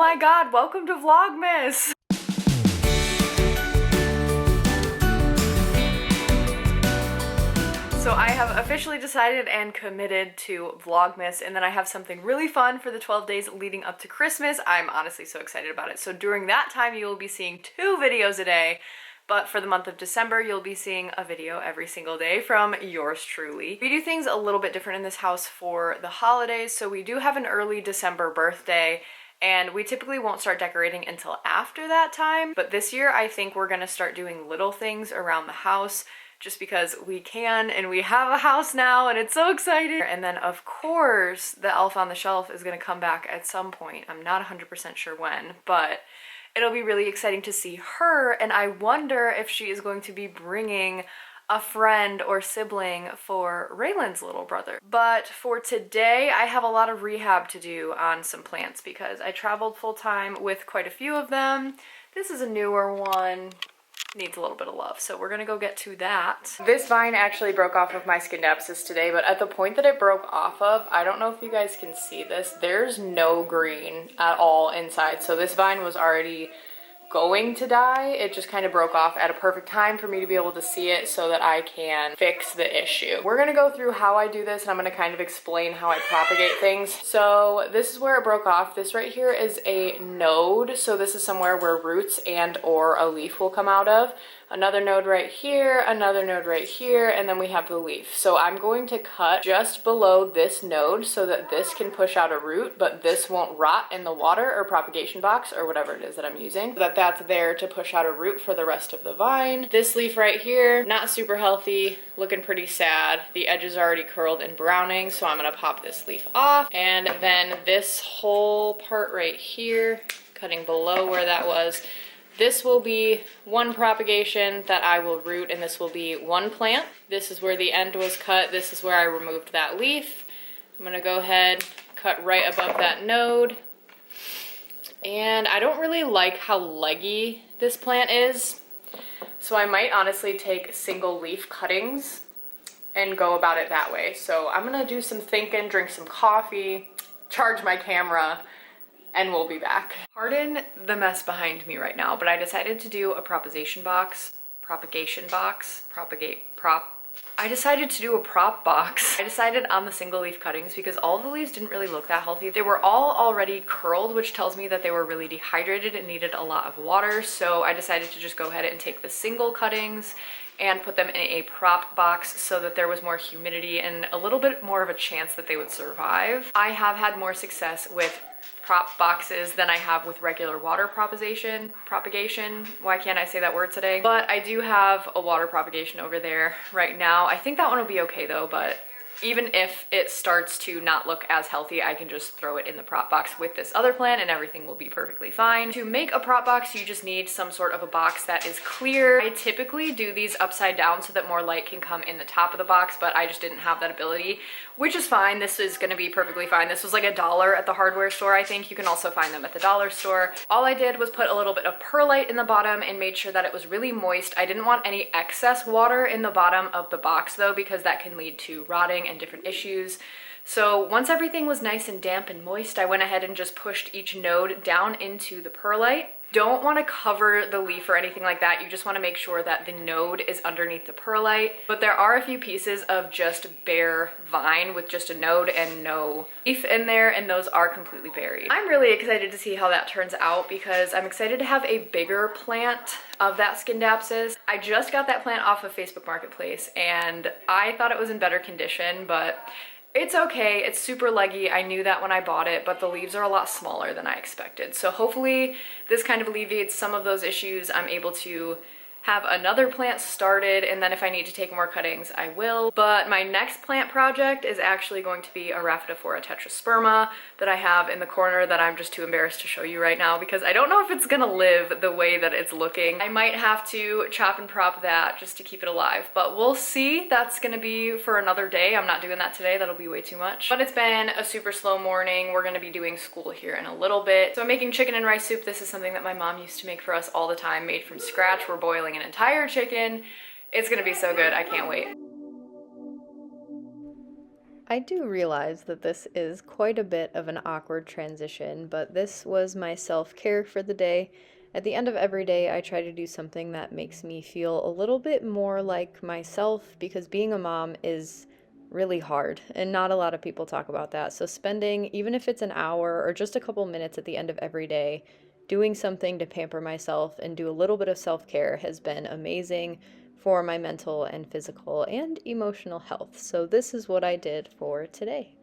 my god, welcome to Vlogmas! So I have officially decided and committed to Vlogmas, and then I have something really fun for the 12 days leading up to Christmas. I'm honestly so excited about it. So during that time, you will be seeing 2 videos a day, but for the month of December, you'll be seeing a video every single day from yours truly. We do things a little bit different in this house for the holidays, so we do have an early December birthday, and we typically won't start decorating until after that time, but this year I think we're gonna start doing little things around the house just because we can, and we have a house now, and it's so exciting. And then of course, the elf on the shelf is gonna come back at some point. I'm not 100% sure when, but it'll be really exciting to see her, and I wonder if she is going to be bringing a friend or sibling for Raylan's little brother. But for today, I have a lot of rehab to do on some plants because I traveled full-time with quite a few of them. This is a newer one. Needs a little bit of love, so we're gonna go get to that. This vine actually broke off of my Scindapsus today, but at the point that it broke off of, I don't know if you guys can see this, there's no green at all inside. So this vine was already going to die. It just kind of broke off at a perfect time for me to be able to see it so that I can fix the issue. We're gonna go through how I do this, and I'm gonna kind of explain how I propagate things. So this is where it broke off. This right here is a node. So this is somewhere where roots and or a leaf will come out of. Another node right here, another node right here, and then we have the leaf. So I'm going to cut just below this node so that this can push out a root, but this won't rot in the water or propagation box or whatever it is that I'm using. So that's there to push out a root for the rest of the vine. This leaf right here, not super healthy, looking pretty sad. The edge is already curled and browning, so I'm gonna pop this leaf off. And then this whole part right here, cutting below where that was, this will be one propagation that I will root, and this will be one plant. This is where the end was cut. This is where I removed that leaf. I'm gonna go ahead, cut right above that node. And I don't really like how leggy this plant is, so I might honestly take single leaf cuttings and go about it that way. So I'm gonna do some thinking, drink some coffee, charge my camera, and we'll be back. Pardon the mess behind me right now, but I decided to do a I decided to do a prop box. I decided on the single leaf cuttings because all the leaves didn't really look that healthy. They were all already curled, which tells me that they were really dehydrated and needed a lot of water. So I decided to just go ahead and take the single cuttings and put them in a prop box so that there was more humidity and a little bit more of a chance that they would survive. I have had more success with prop boxes than I have with regular water propagation. Why can't I say that word today? But I do have a water propagation over there right now. I think that one will be okay though, but even if it starts to not look as healthy, I can just throw it in the prop box with this other plant and everything will be perfectly fine. To make a prop box, you just need some sort of a box that is clear. I typically do these upside down so that more light can come in the top of the box, but I just didn't have that ability, which is fine. This is gonna be perfectly fine. This was like $1 at the hardware store, I think. You can also find them at the dollar store. All I did was put a little bit of perlite in the bottom and made sure that it was really moist. I didn't want any excess water in the bottom of the box though, because that can lead to rotting and different issues. So once everything was nice and damp and moist, I went ahead and just pushed each node down into the perlite. Don't want to cover the leaf or anything like that. You just want to make sure that the node is underneath the perlite. But there are a few pieces of just bare vine with just a node and no leaf in there, and those are completely buried. I'm really excited to see how that turns out because I'm excited to have a bigger plant of that Scindapsus. I just got that plant off of Facebook Marketplace and I thought it was in better condition, but it's okay. It's super leggy. I knew that when I bought it, but the leaves are a lot smaller than I expected. So hopefully this kind of alleviates some of those issues. I'm able to have another plant started, and then if I need to take more cuttings, I will. But my next plant project is actually going to be a Rhaphidophora tetrasperma that I have in the corner that I'm just too embarrassed to show you right now because I don't know if it's gonna live the way that it's looking. I might have to chop and prop that just to keep it alive, but we'll see. That's gonna be for another day. I'm not doing that today. That'll be way too much. But it's been a super slow morning. We're gonna be doing school here in a little bit. So I'm making chicken and rice soup. This is something that my mom used to make for us all the time, made from scratch. We're boiling an entire chicken. It's gonna be so good. I can't wait. I do realize that this is quite a bit of an awkward transition, but this was my self-care for the day. At the end of every day, I try to do something that makes me feel a little bit more like myself because being a mom is really hard and not a lot of people talk about that. So spending, even if it's an hour or just a couple minutes at the end of every day, doing something to pamper myself and do a little bit of self-care has been amazing for my mental and physical and emotional health. So this is what I did for today.